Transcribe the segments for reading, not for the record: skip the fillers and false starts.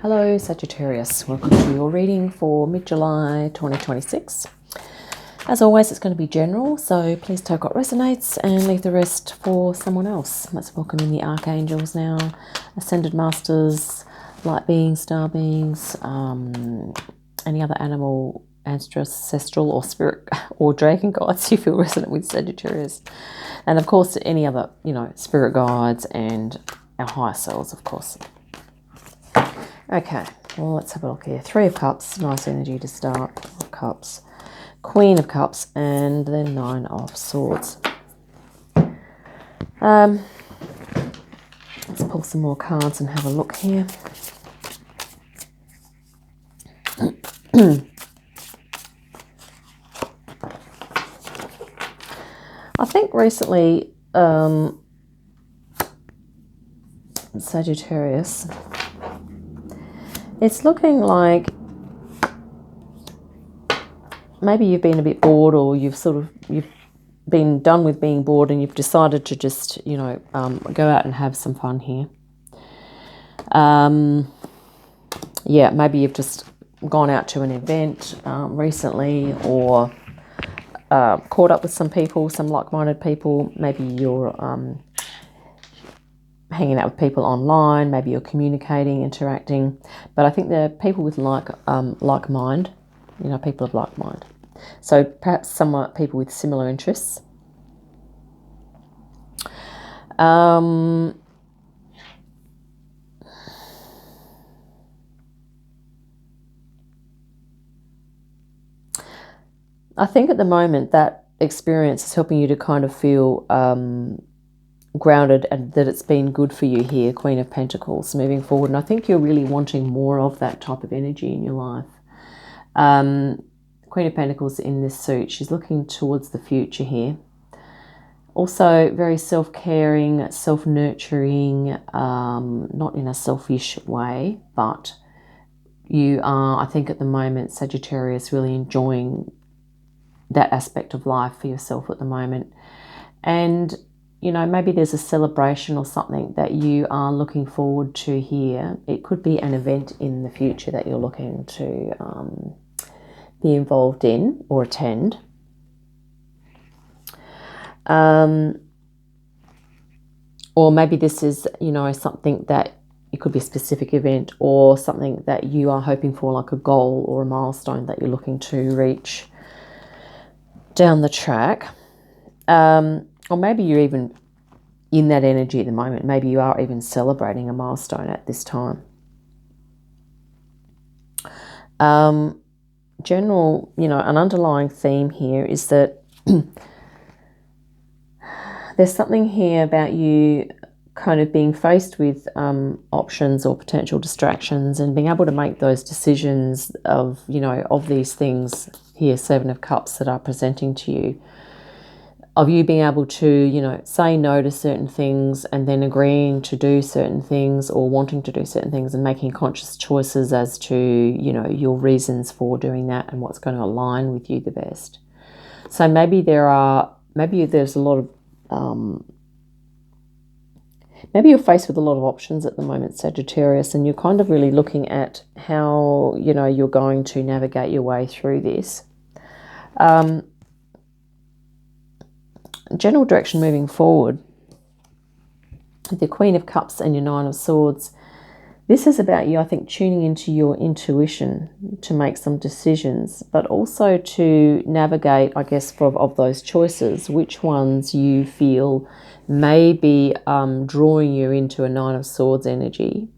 Hello Sagittarius, welcome to your reading for mid-July 2026. As always, it's going to be general, so please take what resonates and leave the rest for someone else. Let's welcome in the archangels now, ascended masters, light beings, star beings, any other animal, ancestral or spirit or dragon guides you feel resonant with, Sagittarius. And of course, any other, spirit guides and our higher selves, of course. Okay, well, let's have a look here. Three of Cups, nice energy to start. Four of Cups, Queen of Cups, and then Nine of Swords. Let's pull some more cards and have a look here. I think recently, Sagittarius, it's looking like maybe you've been a bit bored, or you've been done with being bored and you've decided to just, go out and have some fun here. Maybe you've just gone out to an event recently, or caught up with some people, some like-minded people. Maybe you're hanging out with people online, maybe you're communicating, interacting, but I think they're people with like mind, people of like mind. So perhaps somewhat people with similar interests. I think at the moment that experience is helping you to kind of feel grounded, and that it's been good for you here, Queen of Pentacles, moving forward. And I think you're really wanting more of that type of energy in your life. Queen of Pentacles in this suit, she's looking towards the future here. Also very self-caring, self-nurturing, not in a selfish way, but you are, I think at the moment, Sagittarius, really enjoying that aspect of life for yourself at the moment. And maybe there's a celebration or something that you are looking forward to here. It could be an event in the future that you're looking to be involved in or attend. Or maybe this is, something that it could be a specific event, or something that you are hoping for, like a goal or a milestone that you're looking to reach down the track. Or maybe you're even in that energy at the moment. Maybe you are even celebrating a milestone at this time. General, an underlying theme here is that there's something here about you kind of being faced with options or potential distractions, and being able to make those decisions of, of these things here, Seven of Cups, that are presenting to you. Of you being able to, say no to certain things, and then agreeing to do certain things, or wanting to do certain things, and making conscious choices as to, your reasons for doing that and what's going to align with you the best. So maybe there's a lot of, maybe you're faced with a lot of options at the moment, Sagittarius, and you're kind of really looking at how, you're going to navigate your way through this. General direction moving forward, the Queen of Cups and your Nine of Swords, this is about you, I think, tuning into your intuition to make some decisions, but also to navigate, I guess, of those choices, which ones you feel may be drawing you into a Nine of Swords energy.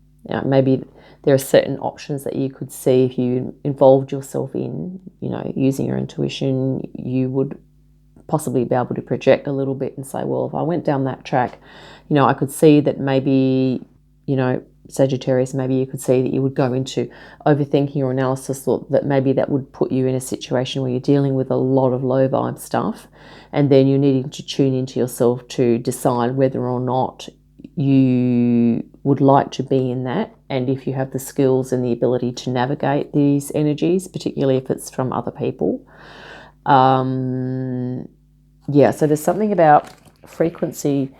Maybe there are certain options that you could see if you involved yourself in, using your intuition. You would possibly be able to project a little bit and say, well, if I went down that track, I could see that maybe, Sagittarius, maybe you could see that you would go into overthinking or analysis, or that maybe that would put you in a situation where you're dealing with a lot of low vibe stuff, and then you're needing to tune into yourself to decide whether or not you would like to be in that, and if you have the skills and the ability to navigate these energies, particularly if it's from other people. So there's something about frequency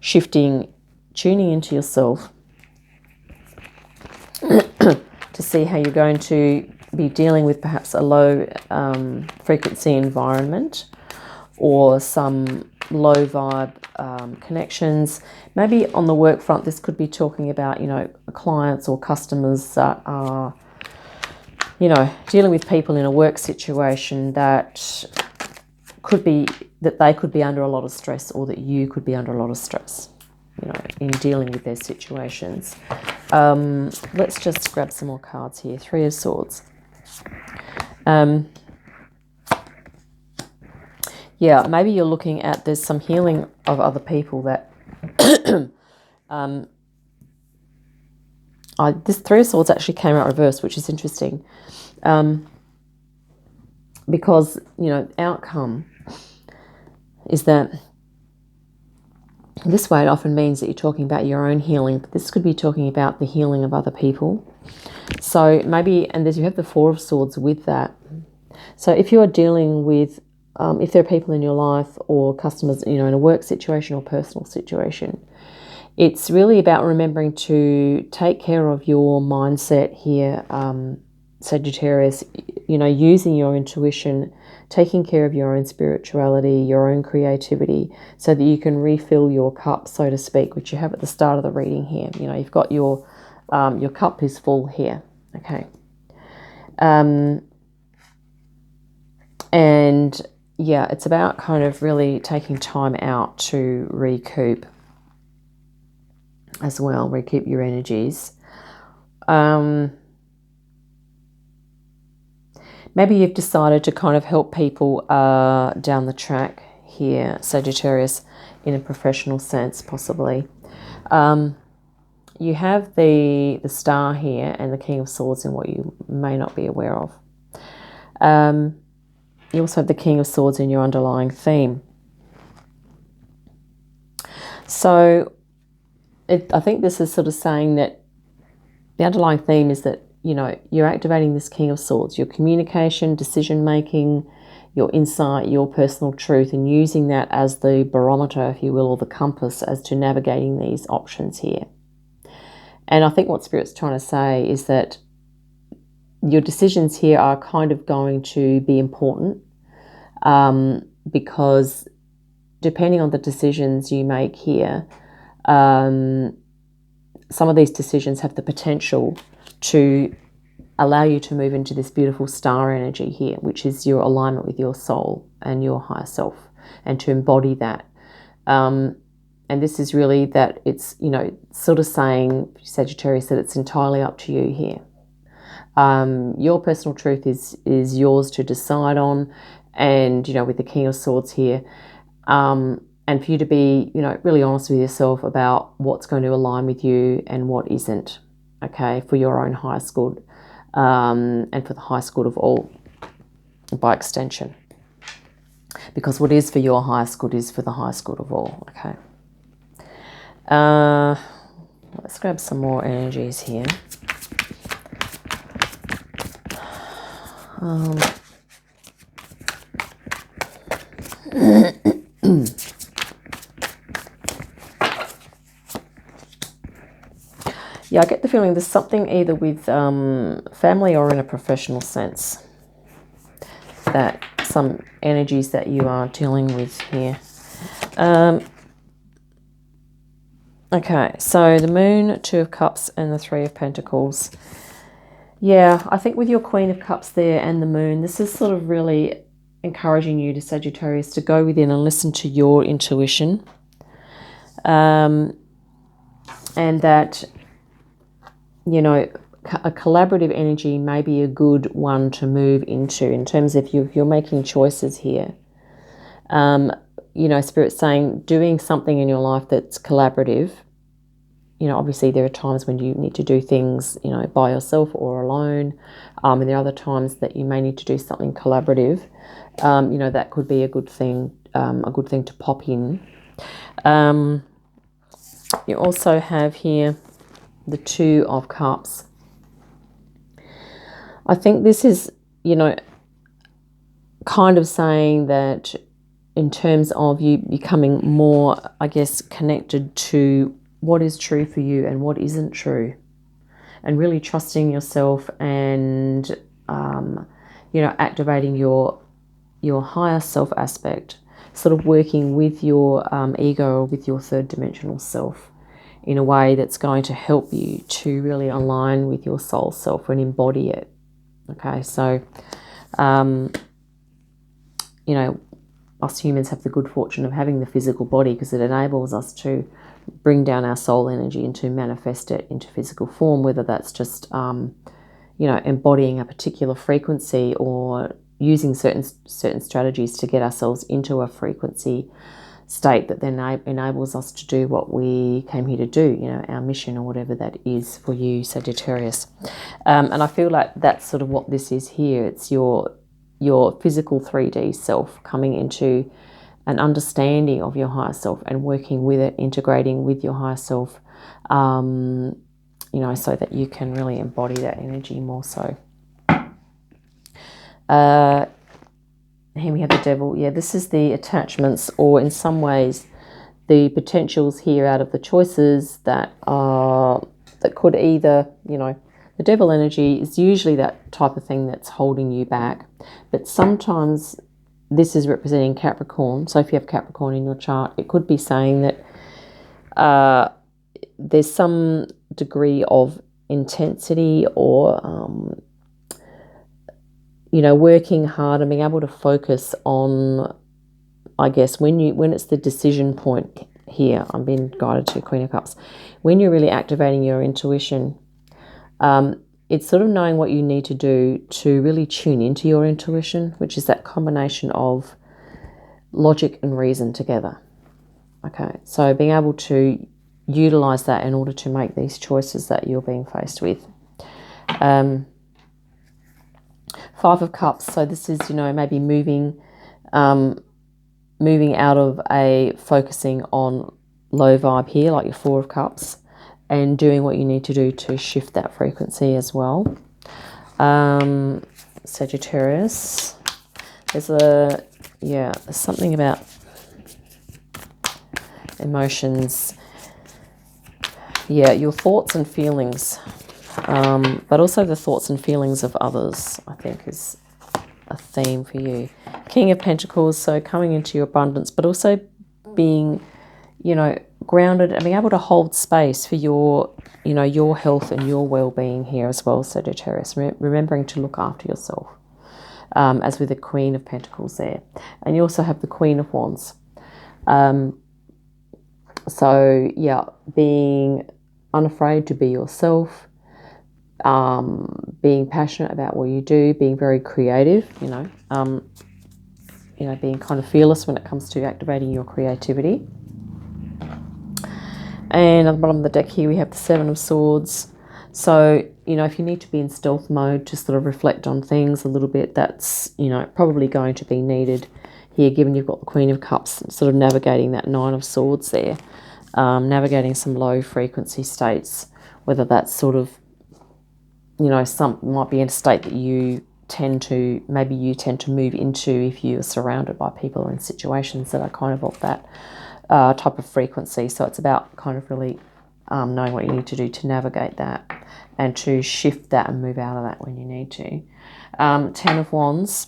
shifting, tuning into yourself, see how you're going to be dealing with perhaps a low frequency environment or some low vibe connections. Maybe on the work front, this could be talking about, you know, clients or customers that are, you know, dealing with people in a work situation that could be, that they could be under a lot of stress, or that you could be under a lot of stress, you know, in dealing with their situations. Let's just grab some more cards here. Three of Swords. Yeah, maybe you're looking at, there's some healing of other people that this Three of Swords actually came out reversed, which is interesting, because, you know, outcome is that this way it often means that you're talking about your own healing, but this could be talking about the healing of other people. So maybe, and there's, you have the Four of Swords with that. So if you are dealing with, if there are people in your life or customers, you know, in a work situation or personal situation, it's really about remembering to take care of your mindset here, Sagittarius, you know, using your intuition, taking care of your own spirituality, your own creativity, so that you can refill your cup, so to speak, which you have at the start of the reading here. You know, you've got your cup is full here, okay? And yeah, it's about kind of really taking time out to recoup as well, recoup your energies. Maybe you've decided to kind of help people down the track here, Sagittarius, in a professional sense, possibly. You have the Star here and the King of Swords in what you may not be aware of. You also have the King of Swords in your underlying theme. So I think this is sort of saying that the underlying theme is that, you know, you're activating this King of Swords, your communication, decision-making, your insight, your personal truth, and using that as the barometer, if you will, or the compass as to navigating these options here. And I think what Spirit's trying to say is that your decisions here are kind of going to be important, because depending on the decisions you make here, some of these decisions have the potential to allow you to move into this beautiful star energy here, which is your alignment with your soul and your higher self, and to embody that. And this is really that it's, you know, sort of saying, Sagittarius, that it's entirely up to you here. Your personal truth is yours to decide on, and, you know, with the King of Swords here, and for you to be, you know, really honest with yourself about what's going to align with you and what isn't, okay, for your own highest good, and for the highest good of all, by extension. Because what is for your highest good is for the highest good of all, okay. Let's grab some more energies here. Yeah, I get the feeling there's something either with family or in a professional sense, that some energies that you are dealing with here. Okay, so the Moon, Two of Cups, and the Three of Pentacles. Yeah, I think with your Queen of Cups there and the Moon, this is sort of really encouraging you, to Sagittarius, to go within and listen to your intuition. And that, you know, a collaborative energy may be a good one to move into, in terms of if you're making choices here. You know, Spirit's saying doing something in your life that's collaborative. You know, obviously there are times when you need to do things, you know, by yourself or alone. And there are other times that you may need to do something collaborative. You know, that could be a good thing to pop in. You also have here the Two of Cups. I think this is, you know, kind of saying that in terms of you becoming more, I guess, connected to what is true for you and what isn't true. and really trusting yourself and, you know, activating your higher self aspect, sort of working with your ego or with your third dimensional self in a way that's going to help you to really align with your soul self and embody it. Okay, so, you know, us humans have the good fortune of having the physical body because it enables us to bring down our soul energy and to manifest it into physical form, whether that's just, you know, embodying a particular frequency or using certain strategies to get ourselves into a frequency state that then enables us to do what we came here to do, you know, our mission or whatever that is for you, Sagittarius. And I feel like that's sort of what this is here. It's your physical 3D self coming into an understanding of your higher self and working with it, integrating with your higher self, you know, so that you can really embody that energy more so. Here we have the devil. Yeah, this is the attachments, or in some ways the potentials here out of the choices that could either, you know, the devil energy is usually that type of thing that's holding you back, but sometimes this is representing Capricorn. So if you have Capricorn in your chart, it could be saying that there's some degree of intensity or you know, working hard and being able to focus on, I guess, when it's the decision point here. I'm being guided to Queen of Cups. When you're really activating your intuition, it's sort of knowing what you need to do to really tune into your intuition, which is that combination of logic and reason together. Okay, so being able to utilize that in order to make these choices that you're being faced with. Five of Cups. So this is, you know, maybe moving out of a focusing on low vibe here, like your Four of Cups, and doing what you need to do to shift that frequency as well. Sagittarius. There's something about emotions. Yeah, your thoughts and feelings. But also the thoughts and feelings of others, I think, is a theme for you. King of Pentacles, so coming into your abundance, but also being, you know, grounded and being able to hold space for your, you know, your health and your well-being here as well, Sagittarius. Remembering to look after yourself, as with the Queen of Pentacles there. And you also have the Queen of Wands. So, yeah, being unafraid to be yourself, being passionate about what you do, being very creative, you know, being kind of fearless when it comes to activating your creativity. And at the bottom of the deck here, we have the Seven of Swords. So, you know, if you need to be in stealth mode to sort of reflect on things a little bit, that's, you know, probably going to be needed here, given you've got the Queen of Cups, sort of navigating that Nine of Swords there, navigating some low frequency states, whether that's sort of, you know, some might be in a state that you tend to move into if you're surrounded by people or in situations that are kind of that type of frequency. So it's about kind of really knowing what you need to do to navigate that and to shift that and move out of that when you need to. Ten of Wands.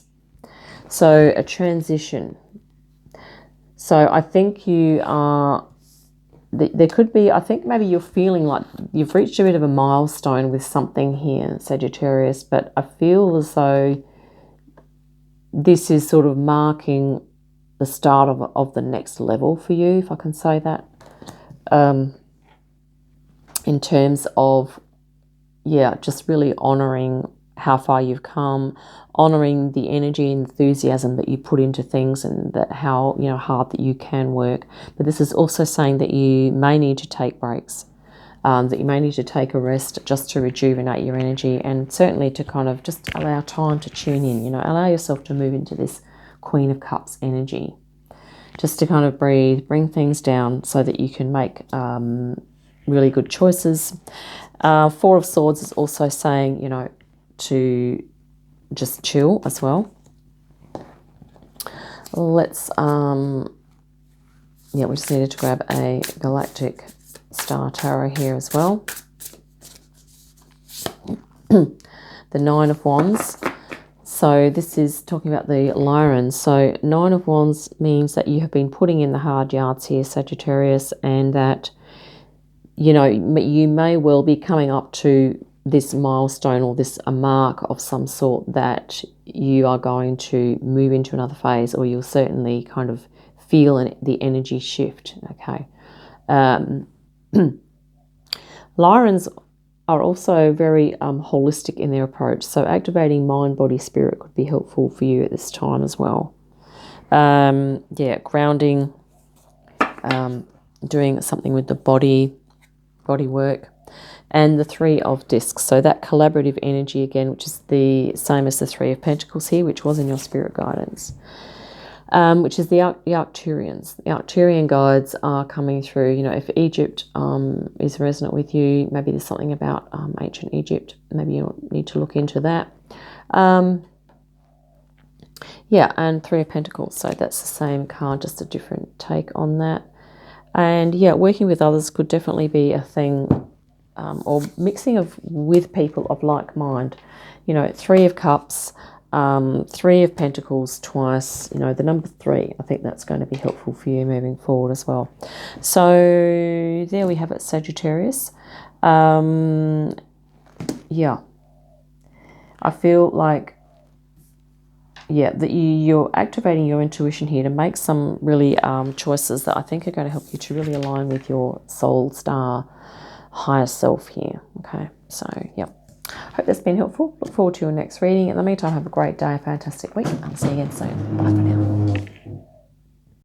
So a transition. So I think you are, there could be, I think maybe you're feeling like you've reached a bit of a milestone with something here, Sagittarius, but I feel as though this is sort of marking the start of the next level for you, if I can say that, in terms of, yeah, just really honouring how far you've come, honouring the energy and enthusiasm that you put into things, and that how, you know, hard that you can work. But this is also saying that you may need to take breaks, that you may need to take a rest just to rejuvenate your energy, and certainly to kind of just allow time to tune in, you know, allow yourself to move into this Queen of Cups energy, just to kind of breathe, bring things down so that you can make really good choices. Four of Swords is also saying, you know, to just chill as well. Let's we just needed to grab a Galactic Star Tarot here as well. the Nine of Wands. So this is talking about the Lyran. So Nine of Wands means that you have been putting in the hard yards here, Sagittarius, and that, you know, you may well be coming up to this milestone or this a mark of some sort that you are going to move into another phase, or you'll certainly kind of feel the energy shift. Okay. Lyrans are also very holistic in their approach. So activating mind, body, spirit could be helpful for you at this time as well. Yeah, grounding, doing something with the body work. And the Three of Discs. So that collaborative energy again, which is the same as the Three of Pentacles here, which was in your spirit guidance. Which is the Arcturians. The Arcturian guides are coming through. You know, if Egypt is resonant with you, maybe there's something about ancient Egypt. Maybe you need to look into that. Yeah, and Three of Pentacles. So that's the same card, just a different take on that. And yeah, working with others could definitely be a thing, or mixing with people of like mind. You know, Three of Cups, Three of Pentacles twice, you know, the number 3, I think that's going to be helpful for you moving forward as well. So there we have it, Sagittarius. Yeah, I feel like, yeah, that you're activating your intuition here to make some really choices that I think are going to help you to really align with your soul star higher self here. Okay, so yeah. Hope that's been helpful. Look forward to your next reading. In the meantime, have a great day, a fantastic week. I'll see you again soon. Bye for now.